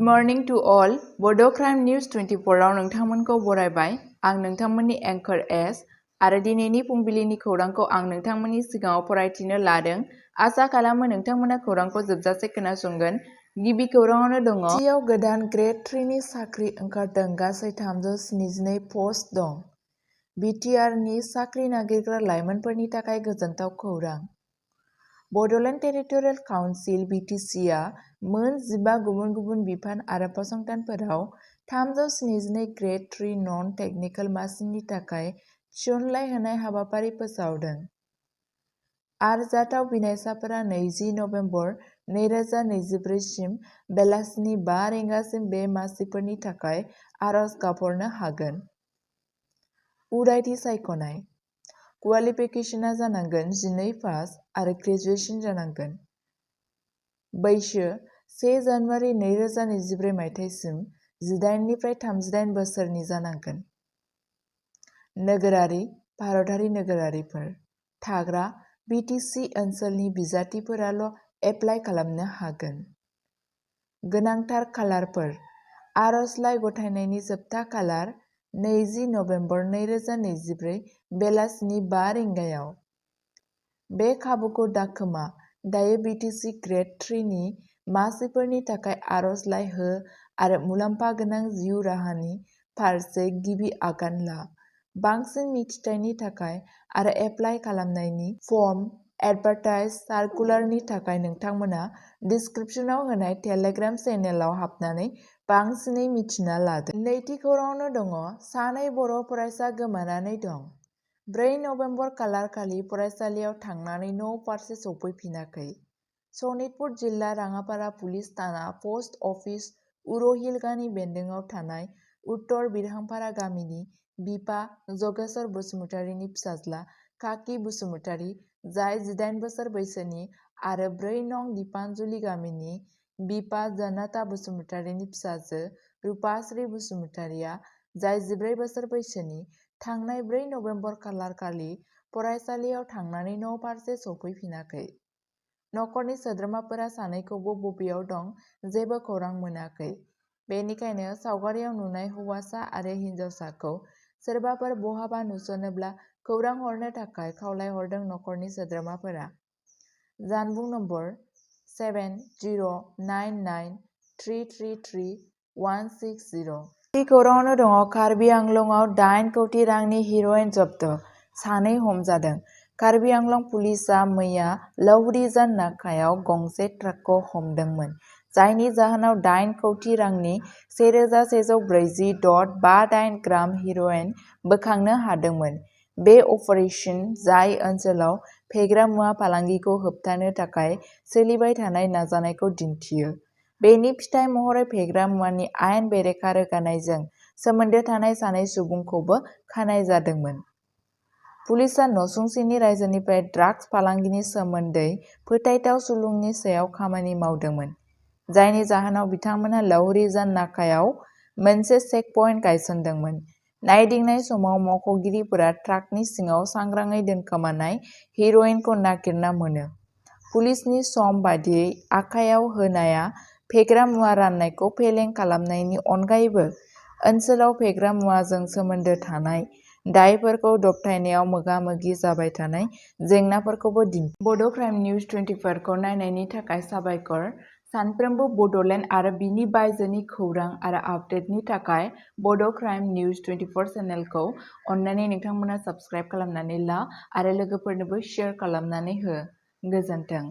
morning to all. Bodo News 24 आव नोंथांमोनखौ बरायबाय। आं नोंथांमोननि एंकर एस आरो दिनैनि फुंबिलिनि खौरांखौ आं नोंथांमोननि सिगाङाव फरायथिनो लादों। आसा खालामो नोंथांमोना खौरांखौ जोबजासे खोनासंगोन। गिबि खौराङावनो दङ। BTCआव गोदान ग्रेड 3 नि साख्रि ओंखारदों। गासै 372 पस्ट दं। BTR नि साख्रि नागिरग्रा लाइमोनफोरनि थाखाय गोजोनथाव खौरां। बड'लेण्ड टेरिटरियेल काउन्सिल (BTC) मोन 15 गुबुन गुबुन बिफान आरो फसंथानफोराव 372 ग्रेड 3 नन-टेकनिकेल मासिनि थाखाय थिसनथाइ होनाय हाबाफारि फोसावदों। आरजाथाव बिनायसाफोरा 20 नबेम्बर 2024 सिम बेलासिनि 5 रिंगासिम बे मासिफोरनि थाखाय आरज गाबहरनो हागोन। उदायथि सायख'नाय। क्वालिफिकेशनआ जानांगोन 12 पास आरो ग्रेजुएशन जानांगोन। बैसो 1 जानुवारि 2024 मायथाइसिम 18 निफ्राय 38 बोसोरनि जानांगोन। नोगोरारि भारतारि नोगोरारिफोर। थाग्रा BTC ओनसोलनि बिजाथिफोराल' एप्लाइ खालामनो हागोन। गोनांथार खालारफोर। आर'जलाइ गथायनायनि जोबथा खालार 20 नबेम्बर 2024 बेलासिनि 5 रिंगायाव। बे खाबुखौ दाखोमा। दायो BTC ग्रेड 3 नि मासिफोरनि थाखाय आर'जलाइ हो आरो मुलाम्फा गोनां जिउ राहानि फारसे गिबि आगान ला। बांसिन मिथिथायनि थाखाय आरो एप्लाइ खालामनायनि फर्म एडभार्टाइज सार्कुलारनि थाखाय नोंथांमोना डिस्क्रिप्शनाव होनाय टेलिग्राम चेनेलाव हाबनानै बांसिनै मिथिना लादो। नैथि खौराङावनो दङ। सानै बर' फरायसा गोमानानै दं। 4 नबेम्बर खालारखालि फरायसालियाव थांनानै न' फारसे सफैफिनाखै। सनितपुर जिल्ला राङापारा पुलिस थाना पस्ट अफिस उरहिल गामि बेन्दोंआव थानाय उत्तर बिरहांपारा गामिनि बिफा जगेश्वर बसुमतारीनि फिसाज्ला काकी बसुमतारी, जाय 18 बोसोर बैसोनि, आरो 4 नं दिपानजुलि गामिनि बिफा जनाता बसुमतारीनि फिसाजो रुपाश्री बसुमतारीया, जाय 14 बोसोर बैसोनि, थांनाय 4 नबेम्बर खालारखालि फरायसालियाव थांनानै न' फारसे सफैफिनाखै। नखरनि सोद्रोमाफोरा सानैखौबो बबेयाव दं जेबो खौरां मोनाखै। बेनिखायनो सावगारियाव नुनाय हौवासा आरो हिन्जावसाखौ सोरबाफोर बहाबा नुसनोब्ला खौरां हरनो थाखाय खावलायहरदों नखरनि सोद्रोमाफोरा। जानबुं नम्बर 7099333160। बे खौराङावनो दङ। कार्बि आंलंआव 8 कौटि रांनि हेर'इन जब्द। 2 हमजादों। कार्बि आंलं पुलिसआ मैया लौहरीजान नाकायाव गंसे ट्राकखौ हमदोंमोन, जायनि जाहोनाव 8 कौटि रांनि 1140.58 ग्राम हेर'इन बोखांनो हादोंमोन। बे अपारेशन, जाय ओनसोलाव फेग्रा मुवा फालांगिखौ होबथानो थाखाय सोलिबाय थानाय नाजानायखौ दिन्थियो, बेनि फिथाय महरै फेग्रा मुवानि आयेन बेरेखा रोगानायजों सोमोन्दो थानाय 2 सुबुंखौबो खानाय जादोंमोन। पुलिसआ नसुंसेनि रायजोनिफ्राय ड्राग्स फालांगिनि सोमोन्दै फोथायथाव सुलुंनि सायाव खामानि मावदोंमोन, जायनि जाहोनाव बिथांमोनहा लौहरीजान नाकायाव मोनसे चेकपइन्ट गायसनदोंमोन। नायदिंनाय समाव मावख'गिरिफोरा ट्राकनि सिङाव सांग्राङै दोनखोमानाय हेर'इनखौ नागिरना मोनो। पुलिसनि सम बादियै आखायाव होनाया फेग्रा मुवा राननायखौ फेलें खालामनायनि अनगायैबो ओनसोलाव फेग्रा मुवाजों सोमोन्दो थानाय दायफोरखौ दबथायनायाव मोगा-मोगि जाबाय थानाय जेंनाफोरखौबो दिन्थियो। बड' निउज 24 खौ नायनायनि थाखाय साबायखर। सानफ्रोमबो बड'लेण्ड आरो बिनि बायजोनि खौरां आरो आपडेटनि थाखाय बड' निउज 24 चेनेलखौ अन्नानै नोंथांमोना साबस्क्राइब खालामनानै ला आरो लोगोफोरनोबो शेयार खालामनानै हो। गोजोन्थों।